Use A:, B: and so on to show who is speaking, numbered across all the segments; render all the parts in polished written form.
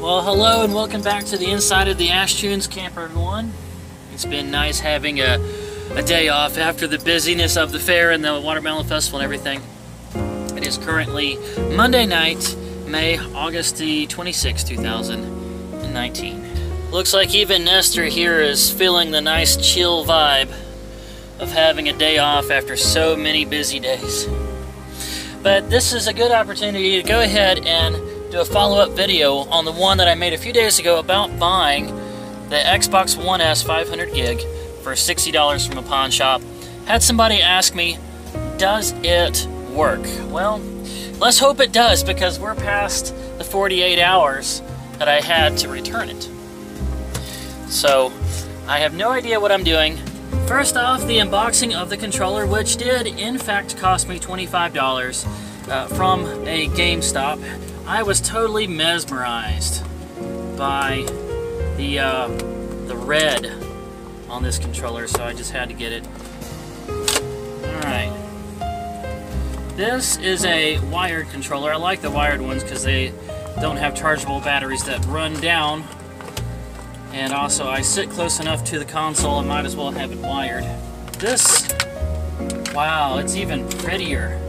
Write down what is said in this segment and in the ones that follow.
A: Well, hello and welcome back to the inside of the Ashtoons camper, everyone. It's been nice having a day off after the busyness of the fair and the Watermelon Festival and everything. It is currently Monday night, August the 26th, 2019. Looks like even Nestor here is feeling the nice chill vibe of having a day off after so many busy days. But this is a good opportunity to go ahead and do a follow-up video on the one that I made a few days ago about buying the Xbox One S 500 gig for $60 from a pawn shop. Had somebody ask me, does it work? Well, let's hope it does, because we're past the 48 hours that I had to return it. So, I have no idea what I'm doing. First off, the unboxing of the controller, which did in fact cost me $25 from a GameStop. I was totally mesmerized by the red on this controller, so I just had to get it. Alright. This is a wired controller. I like the wired ones because they don't have chargeable batteries that run down. And also, I sit close enough to the console, I might as well have it wired. This, wow, it's even prettier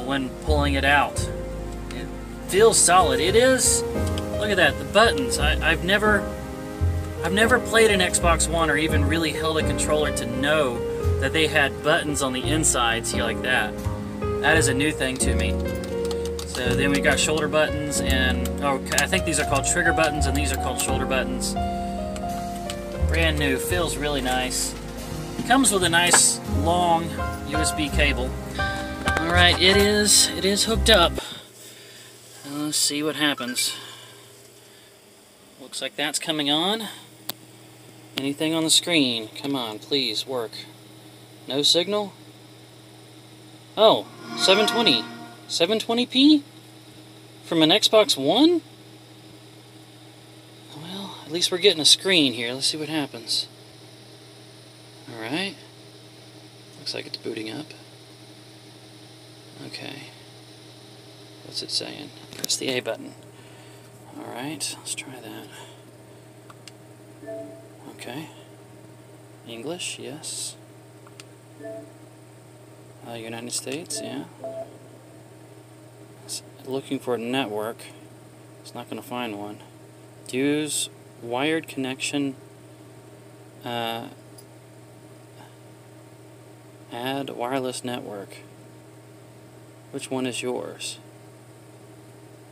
A: when pulling it out. It feels solid. It is, look at that, the buttons. I've never played an Xbox One or even really held a controller to know that they had buttons on the inside, see, like that. That is a new thing to me. So then we got shoulder buttons, and oh, I think these are called trigger buttons and these are called shoulder buttons. Brand new, feels really nice. Comes with a nice long USB cable. Alright, it is hooked up. Let's see what happens. Looks like that's coming on. Anything on the screen? Come on, please, work. No signal? Oh, 720. 720p? From an Xbox One? Well, at least we're getting a screen here. Let's see what happens. Alright. Looks like it's booting up. Okay. What's it saying? Press the A button. Alright, let's try that. Okay. English, yes. United States, yeah. It's looking for a network. It's not going to find one. Use wired connection. Add wireless network. Which one is yours?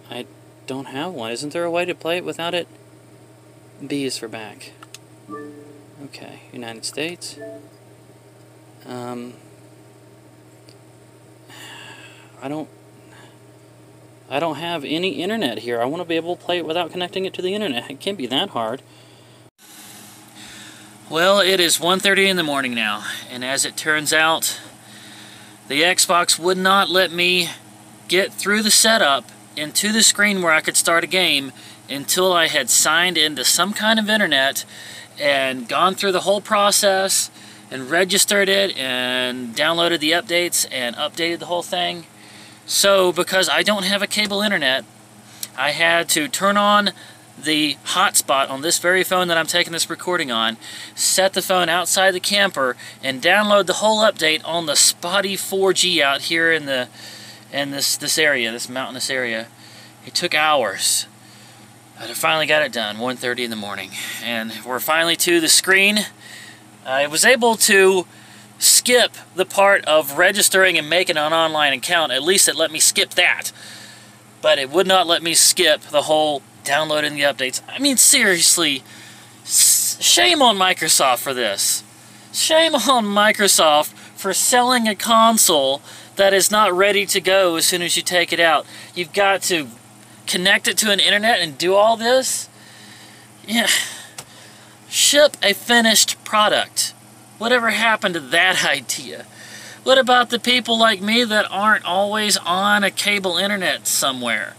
A: I don't have one. Isn't there a way to play it without it? B is for back. Okay, United States. I don't have any internet here. I want to be able to play it without connecting it to the internet. It can't be that hard. Well, it is 1:30 in the morning now, and as it turns out, the Xbox would not let me get through the setup into the screen where I could start a game until I had signed into some kind of internet and gone through the whole process and registered it and downloaded the updates and updated the whole thing. So, because I don't have a cable internet, I had to turn on the hotspot on this very phone that I'm taking this recording on, set the phone outside the camper, and download the whole update on the spotty 4G out here in this area, this mountainous area. It took hours. But I finally got it done, 1:30 in the morning. And we're finally to the screen. I was able to skip the part of registering and making an online account. At least it let me skip that. But it would not let me skip the whole downloading the updates. I mean, seriously, shame on Microsoft for this. Shame on Microsoft for selling a console that is not ready to go as soon as you take it out. You've got to connect it to an internet and do all this? Yeah. Ship a finished product. Whatever happened to that idea? What about the people like me that aren't always on a cable internet somewhere?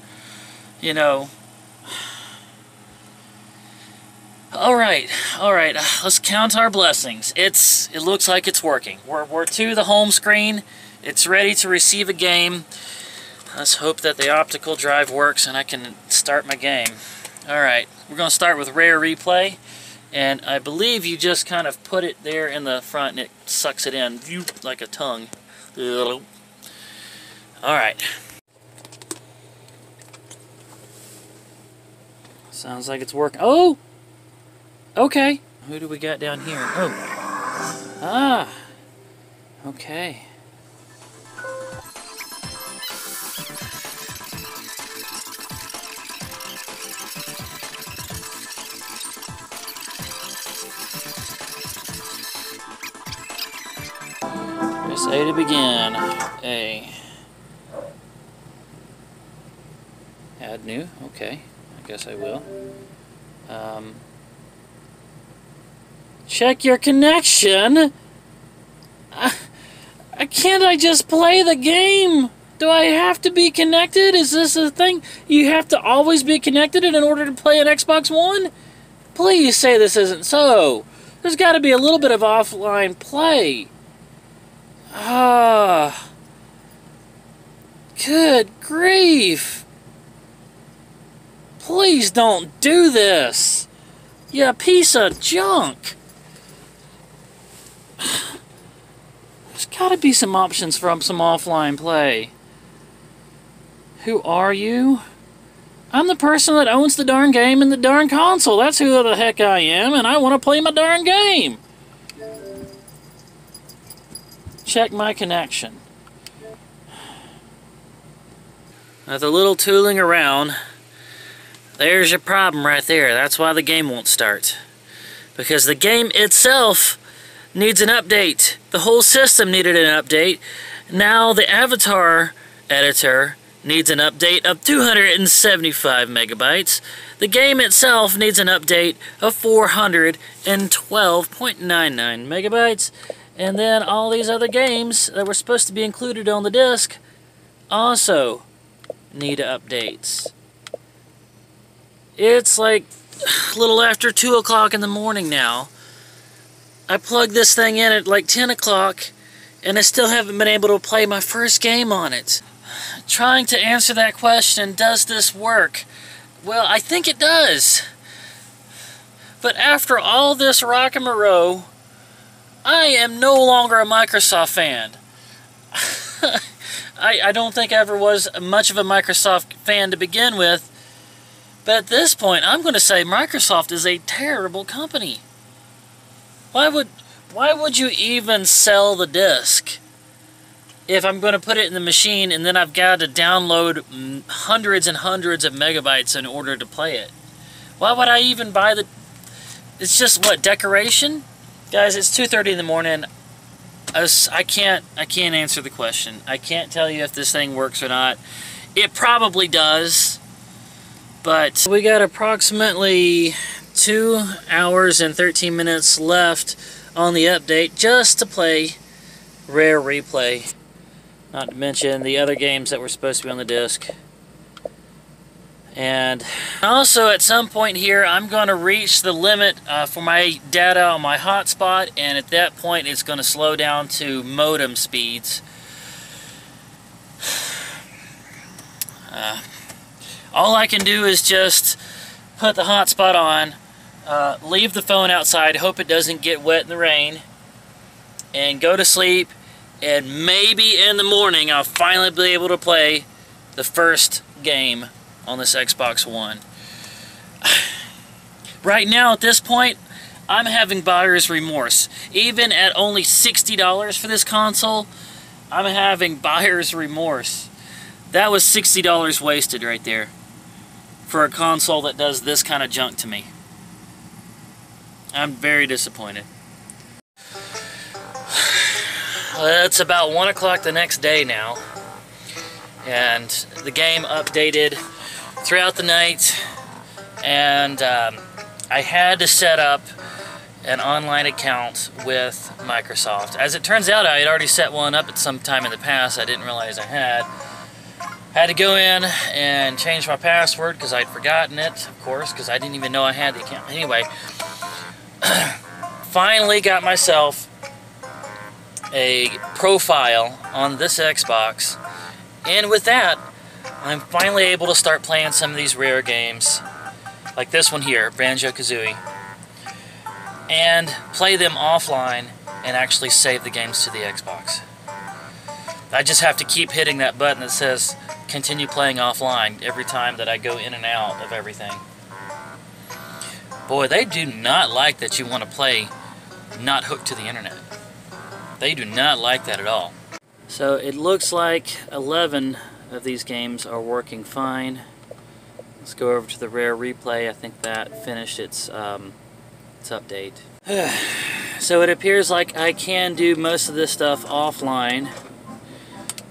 A: You know. Alright, let's count our blessings. It looks like it's working. We're to the home screen. It's ready to receive a game. Let's hope that the optical drive works and I can start my game. Alright, we're going to start with Rare Replay. And I believe you just kind of put it there in the front and it sucks it in. Like a tongue. Alright. Sounds like it's working. Oh! Okay. Who do we got down here? Oh. Ah. Okay. Press A to begin. A. Add new. Okay. I guess I will. Check your connection. Can't I just play the game? Do I have to be connected? Is this a thing? You have to always be connected in order to play an Xbox One? Please say this isn't so. There's got to be a little bit of offline play. Ah. Good grief. Please don't do this. You piece of junk. There's got to be some options for some offline play. Who are you? I'm the person that owns the darn game and the darn console. That's who the heck I am, and I want to play my darn game. Check my connection. With a little tooling around, there's your problem right there. That's why the game won't start. Because the game itself needs an update. The whole system needed an update. Now the avatar editor needs an update of 275 megabytes. The game itself needs an update of 412.99 megabytes. And then all these other games that were supposed to be included on the disc also need updates. It's like a little after 2 o'clock in the morning now. I plugged this thing in at like 10 o'clock and I still haven't been able to play my first game on it. Trying to answer that question, does this work? Well, I think it does. But after all this rock-a-row, I am no longer a Microsoft fan. I don't think I ever was much of a Microsoft fan to begin with. But at this point, I'm going to say Microsoft is a terrible company. Why would you even sell the disc if I'm going to put it in the machine and then I've got to download hundreds and hundreds of megabytes in order to play it? Why would I even buy the... It's just, what, decoration? Guys, it's 2:30 in the morning. I can't answer the question. I can't tell you if this thing works or not. It probably does. But we got approximately 2 hours and 13 minutes left on the update just to play Rare Replay. Not to mention the other games that were supposed to be on the disc. And also at some point here I'm going to reach the limit for my data on my hotspot, and at that point it's going to slow down to modem speeds. All I can do is just put the hotspot on, leave the phone outside, hope it doesn't get wet in the rain, and go to sleep, and maybe in the morning I'll finally be able to play the first game on this Xbox One. Right now, at this point, I'm having buyer's remorse. Even at only $60 for this console, I'm having buyer's remorse. That was $60 wasted right there for a console that does this kind of junk to me. I'm very disappointed. It's about 1 o'clock the next day now, and the game updated throughout the night, and I had to set up an online account with Microsoft. As it turns out, I had already set one up at some time in the past. I didn't realize I had. Had to go in and change my password because I'd forgotten it, of course, because I didn't even know I had the account. Anyway, finally got myself a profile on this Xbox, and with that, I'm finally able to start playing some of these rare games, like this one here, Banjo-Kazooie, and play them offline and actually save the games to the Xbox. I just have to keep hitting that button that says continue playing offline every time that I go in and out of everything. Boy, they do not like that you want to play not hooked to the internet. They do not like that at all. So it looks like 11 of these games are working fine. Let's go over to the rare replay. I think that finished its update. So it appears like I can do most of this stuff offline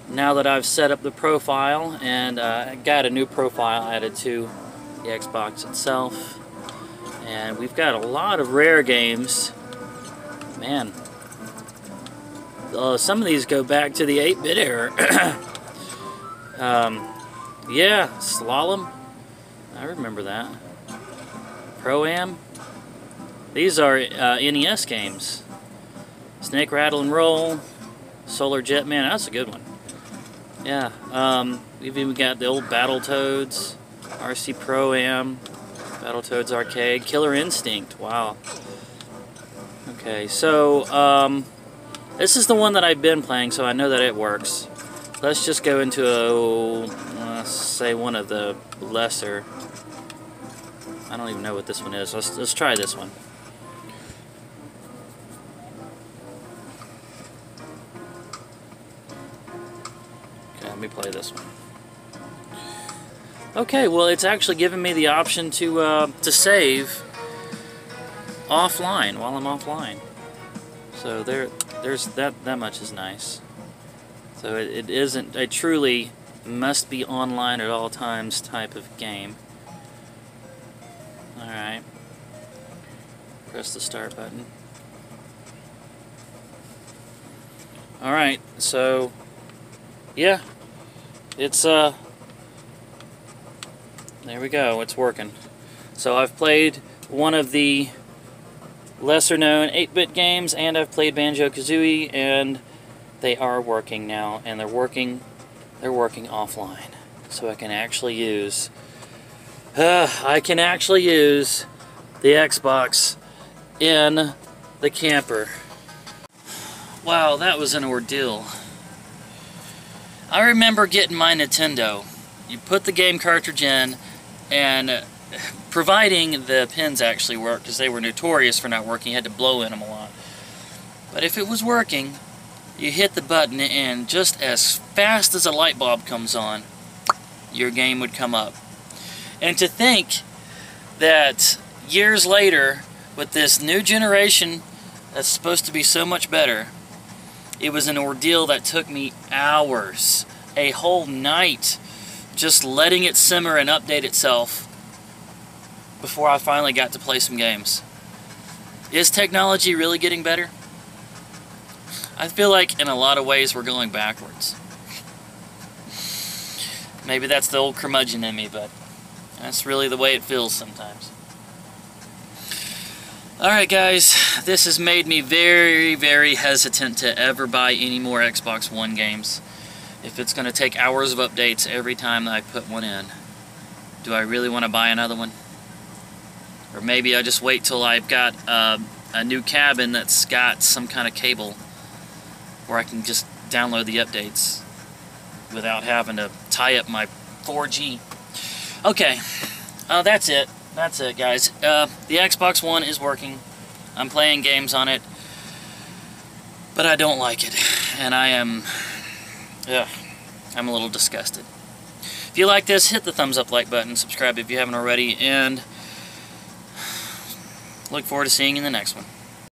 A: now that I've set up the profile, and I got a new profile added to the Xbox itself. And we've got a lot of rare games. Man, some of these go back to the 8-bit era. Yeah, Slalom. I remember that. Pro-Am. These are NES games. Snake, Rattle, and Roll. Solar Jet, man, that's a good one. Yeah, we've even got the old Battletoads. RC Pro-Am. Battletoads Arcade. Killer Instinct, wow. Okay, so, this is the one that I've been playing, so I know that it works. Let's just go into say one of the lesser. I don't even know what this one is. Let's try this one. Okay, let me play this one. Okay, well, it's actually giving me the option to save offline while I'm offline. So there's that much is nice. So it isn't a truly must be online at all times type of game. Alright. Press the start button. Alright, so yeah. It's there we go, it's working. So I've played one of the lesser known 8-bit games, and I've played Banjo-Kazooie, and they are working now, and they're working offline. So I can actually use the Xbox in the camper. Wow, that was an ordeal. I remember getting my Nintendo. You put the game cartridge in, and providing the pins actually worked, because they were notorious for not working, you had to blow in them a lot. But if it was working, you hit the button, and just as fast as a light bulb comes on, your game would come up. And to think that years later, with this new generation that's supposed to be so much better, it was an ordeal that took me hours, a whole night, just letting it simmer and update itself before I finally got to play some games. Is technology really getting better? I feel like in a lot of ways we're going backwards. Maybe that's the old curmudgeon in me, but that's really the way it feels sometimes. Alright guys, this has made me very, very hesitant to ever buy any more Xbox One games. If it's going to take hours of updates every time that I put one in. Do I really want to buy another one? Or maybe I just wait till I've got a new cabin that's got some kind of cable where I can just download the updates without having to tie up my 4G. Okay, that's it. That's it, guys. The Xbox One is working. I'm playing games on it, but I don't like it, and I'm a little disgusted. If you like this, hit the thumbs up like button, subscribe if you haven't already, and look forward to seeing you in the next one.